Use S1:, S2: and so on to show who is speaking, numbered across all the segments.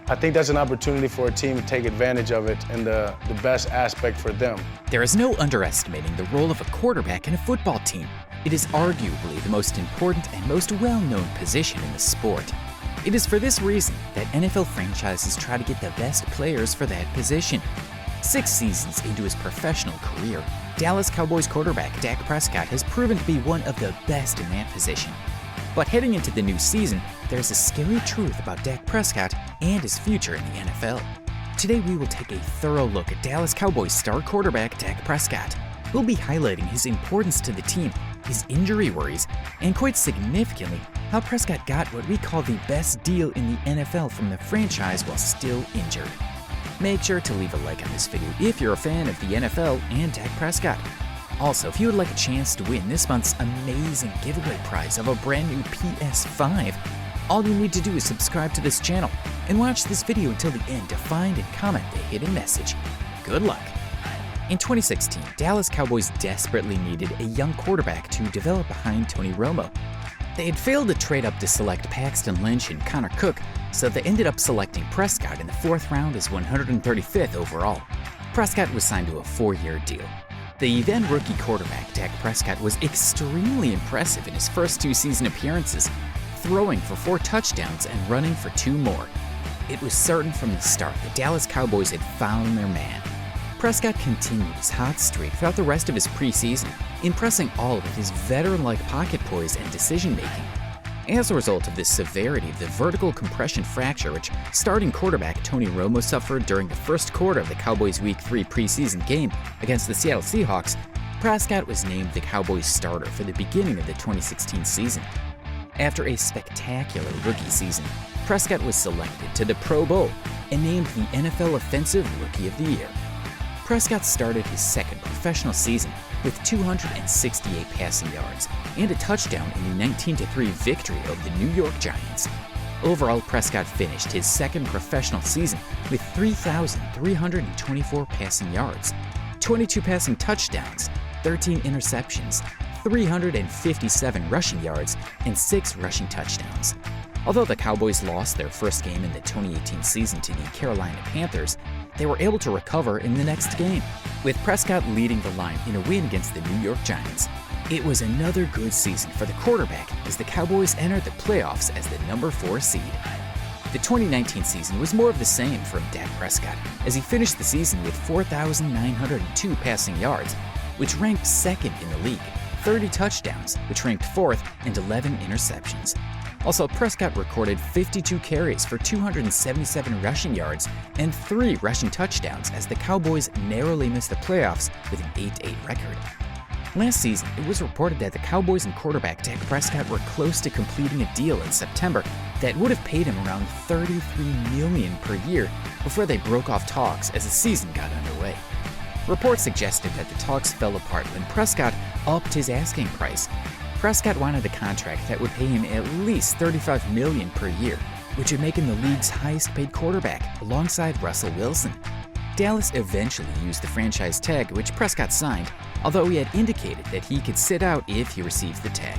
S1: I think that's an opportunity for a team to take advantage of it in the best aspect for them.
S2: There is no underestimating the role of a quarterback in a football team. It is arguably the most important and most well-known position in the sport. It is for this reason that NFL franchises try to get the best players for that position. 6 seasons into his professional career, Dallas Cowboys quarterback Dak Prescott has proven to be one of the best in that position. But heading into the new season, there's a scary truth about Dak Prescott and his future in the NFL. Today we will take a thorough look at Dallas Cowboys star quarterback Dak Prescott. We'll be highlighting his importance to the team, his injury worries, and quite significantly, how Prescott got what we call the best deal in the NFL from the franchise while still injured. Make sure to leave a like on this video if you're a fan of the NFL and Dak Prescott. Also, if you would like a chance to win this month's amazing giveaway prize of a brand new PS5, all you need to do is subscribe to this channel and watch this video until the end to find and comment the hidden message. Good luck! In 2016, Dallas Cowboys desperately needed a young quarterback to develop behind Tony Romo. They had failed to trade up to select Paxton Lynch and Connor Cook, so they ended up selecting Prescott in the 4th round as 135th overall. Prescott was signed to a 4-year deal. The then rookie quarterback, Dak Prescott, was extremely impressive in his first 2 season appearances, throwing for 4 touchdowns and running for 2 more. It was certain from the start that Dallas Cowboys had found their man. Prescott continued his hot streak throughout the rest of his preseason, impressing all with his veteran-like pocket poise and decision-making. As a result of the severity of the vertical compression fracture which starting quarterback Tony Romo suffered during the first quarter of the Cowboys' Week 3 preseason game against the Seattle Seahawks, Prescott was named the Cowboys starter for the beginning of the 2016 season. After a spectacular rookie season, Prescott was selected to the Pro Bowl and named the NFL Offensive Rookie of the Year. Prescott started his second professional season with 268 passing yards and a touchdown in the 19-3 victory over the New York Giants. Overall, Prescott finished his second professional season with 3,324 passing yards, 22 passing touchdowns, 13 interceptions, 357 rushing yards, and 6 rushing touchdowns. Although the Cowboys lost their first game in the 2018 season to the Carolina Panthers, they were able to recover in the next game, with Prescott leading the line in a win against the New York Giants. It was another good season for the quarterback as the Cowboys entered the playoffs as the number 4 seed. The 2019 season was more of the same from Dak Prescott as he finished the season with 4,902 passing yards, which ranked 2nd in the league, 30 touchdowns, which ranked 4th, and 11 interceptions. Also, Prescott recorded 52 carries for 277 rushing yards and 3 rushing touchdowns as the Cowboys narrowly missed the playoffs with an 8-8 record. Last season, it was reported that the Cowboys and quarterback Dak Prescott were close to completing a deal in September that would have paid him around $33 million per year before they broke off talks as the season got underway. Reports suggested that the talks fell apart when Prescott upped his asking price. Prescott wanted a contract that would pay him at least $35 million per year, which would make him the league's highest-paid quarterback alongside Russell Wilson. Dallas eventually used the franchise tag, which Prescott signed, although he had indicated that he could sit out if he received the tag.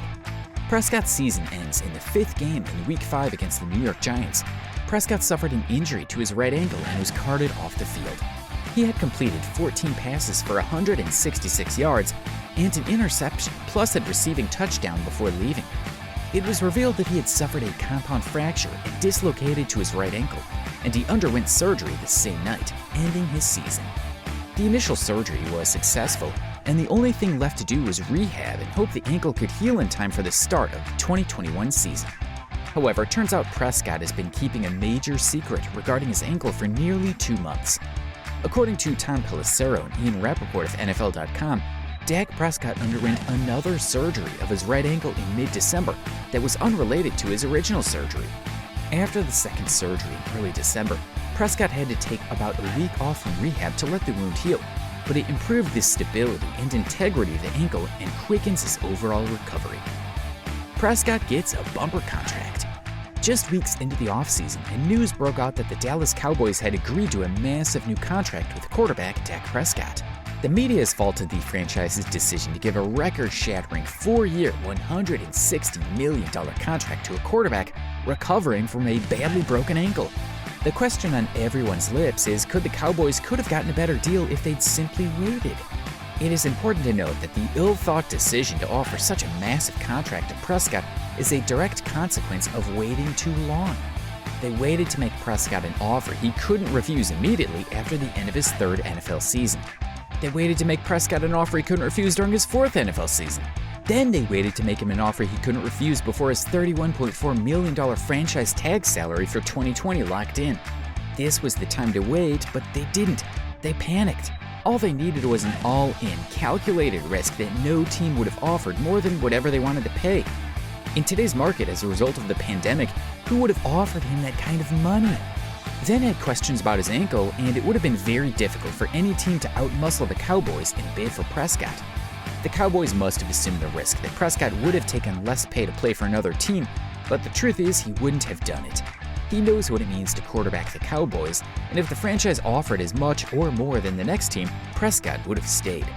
S2: Prescott's season ends in the 5th game in Week 5 against the New York Giants. Prescott suffered an injury to his right ankle and was carted off the field. He had completed 14 passes for 166 yards and an interception, plus a receiving touchdown before leaving. It was revealed that he had suffered a compound fracture and dislocated to his right ankle, and he underwent surgery the same night, ending his season. The initial surgery was successful, and the only thing left to do was rehab and hope the ankle could heal in time for the start of the 2021 season. However, it turns out Prescott has been keeping a major secret regarding his ankle for nearly 2 months. According to Tom Pelissero and Ian Rappaport of NFL.com, Dak Prescott underwent another surgery of his right ankle in mid-December that was unrelated to his original surgery. After the second surgery in early December, Prescott had to take about a week off from rehab to let the wound heal, but it improved the stability and integrity of the ankle and quickens his overall recovery. Prescott gets a bumper contract. Just weeks into the offseason, and news broke out that the Dallas Cowboys had agreed to a massive new contract with quarterback Dak Prescott. The media has faulted the franchise's decision to give a record-shattering 4-year, $160 million contract to a quarterback recovering from a badly broken ankle. The question on everyone's lips is, could the Cowboys have gotten a better deal if they'd simply waited? It is important to note that the ill-thought decision to offer such a massive contract to Prescott is a direct consequence of waiting too long. They waited to make Prescott an offer he couldn't refuse immediately after the end of his third NFL season. They waited to make Prescott an offer he couldn't refuse during his fourth NFL season. Then they waited to make him an offer he couldn't refuse before his $31.4 million franchise tag salary for 2020 locked in. This was the time to wait, but they didn't. They panicked. All they needed was an all-in, calculated risk that no team would have offered more than whatever they wanted to pay. In today's market, as a result of the pandemic, who would have offered him that kind of money? Then had questions about his ankle, and it would have been very difficult for any team to outmuscle the Cowboys in a bid for Prescott. The Cowboys must have assumed the risk that Prescott would have taken less pay to play for another team, but the truth is he wouldn't have done it. He knows what it means to quarterback the Cowboys, and if the franchise offered as much or more than the next team, Prescott would have stayed.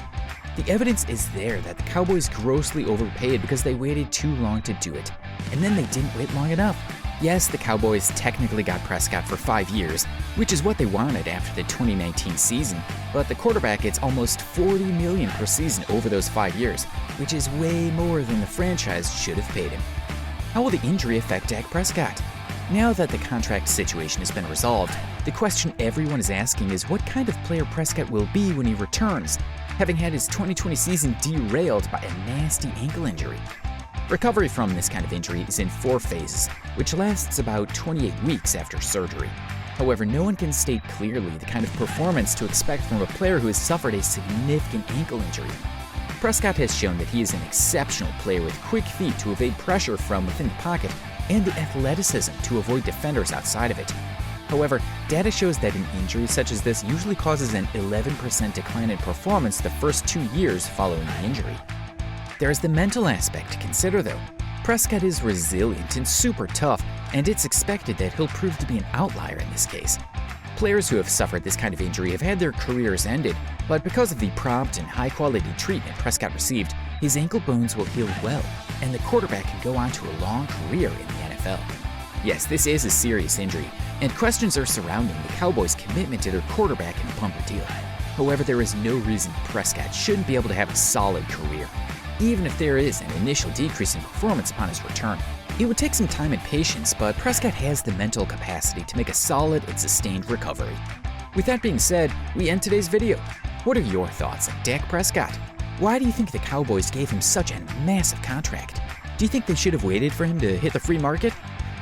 S2: The evidence is there that the Cowboys grossly overpaid because they waited too long to do it, and then they didn't wait long enough. Yes, the Cowboys technically got Prescott for 5 years, which is what they wanted after the 2019 season, but the quarterback gets almost $40 million per season over those 5 years, which is way more than the franchise should have paid him. How will the injury affect Dak Prescott? Now that the contract situation has been resolved, the question everyone is asking is what kind of player Prescott will be when he returns, having had his 2020 season derailed by a nasty ankle injury. Recovery from this kind of injury is in 4 phases, which lasts about 28 weeks after surgery. However, no one can state clearly the kind of performance to expect from a player who has suffered a significant ankle injury. Prescott has shown that he is an exceptional player with quick feet to evade pressure from within the pocket and the athleticism to avoid defenders outside of it. However, data shows that an injury such as this usually causes an 11% decline in performance the first 2 years following the injury. There is the mental aspect to consider though. Prescott is resilient and super tough, and it's expected that he'll prove to be an outlier in this case. Players who have suffered this kind of injury have had their careers ended, but because of the prompt and high-quality treatment Prescott received, his ankle bones will heal well, and the quarterback can go on to a long career in the NFL. Yes, this is a serious injury, and questions are surrounding the Cowboys' commitment to their quarterback in a bumper deal. However, there is no reason Prescott shouldn't be able to have a solid career, even if there is an initial decrease in performance upon his return. It would take some time and patience, but Prescott has the mental capacity to make a solid and sustained recovery. With that being said, we end today's video. What are your thoughts on Dak Prescott? Why do you think the Cowboys gave him such a massive contract? Do you think they should have waited for him to hit the free market?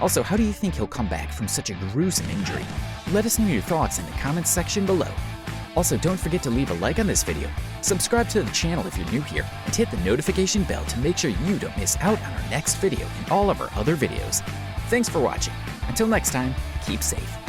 S2: Also, how do you think he'll come back from such a gruesome injury? Let us know your thoughts in the comments section below. Also, don't forget to leave a like on this video, subscribe to the channel if you're new here, and hit the notification bell to make sure you don't miss out on our next video and all of our other videos. Thanks for watching. Until next time, keep safe.